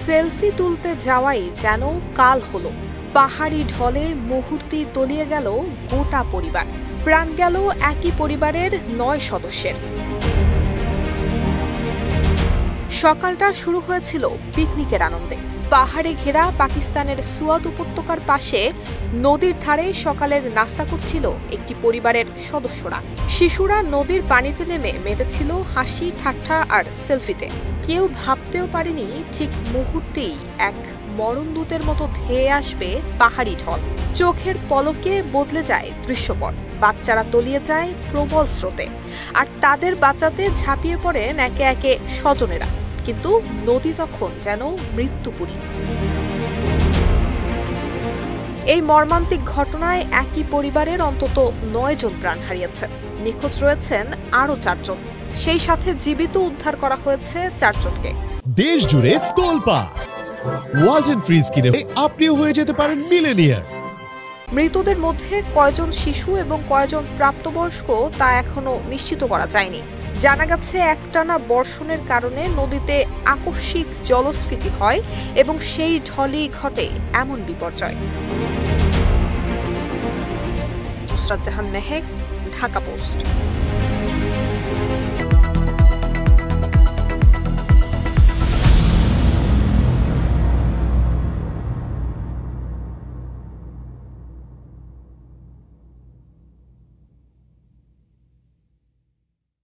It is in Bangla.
সেলফি তুলতে যাওয়াই যেন কাল হলো। পাহাড়ি ঢলে মুহূর্তেই তলিয়ে গেল গোটা পরিবার। প্রাণ গেল একই পরিবারের ৯ সদস্যের। সকালটা শুরু হয়েছিল পিকনিকের আনন্দে। পাহাড়ে ঘেরা পাকিস্তানের সুয়াদ উপত্যকার পাশে নদীর ধারে সকালের নাস্তা করছিল একটি পরিবারের সদস্যরা। শিশুরা নদীর পানিতে নেমে মেতেছিল হাসি, ঠাট্টা আর সেলফিতে। কেউ ভাবতেও পারেনি ঠিক মুহূর্তেই এক মরণদূতের মতো ধেয়ে আসবে পাহাড়ি ঢল। চোখের পলকে বদলে যায় দৃশ্যপট। বাচ্চারা তলিয়ে যায় প্রবল স্রোতে, আর তাদের বাঁচাতে ঝাঁপিয়ে পড়েন একে একে স্বজনেরা। কিন্তু নদী তখন যেন মৃত্যুপুরী। এই মর্মান্তিক ঘটনায় একই পরিবারের অন্তত ৯ জন প্রাণ হারিয়েছেন। নিখোঁজ রয়েছেন আরও ৪ জন। সেই সাথে জীবিত উদ্ধার করা হয়েছে ৪ জনকে। দেশ জুড়ে তোলপাড়। ওয়ালটন ফ্রিজ কিনে আপনিও হয়ে যেতে পারেন মিলেনিয়ার। মৃতদের মধ্যে কয়জন শিশু এবং কয়জন প্রাপ্তবয়স্ক তা এখনো নিশ্চিত করা যায়নি। জানা গেছে একটানা বর্ষণের কারণে নদীতে আকস্মিক জলস্ফীতি হয় এবং সেই ঢলেই ঘটে এমন বিপর্যয়। নুসরাত জাহান মেহেক, ঢাকা পোস্ট।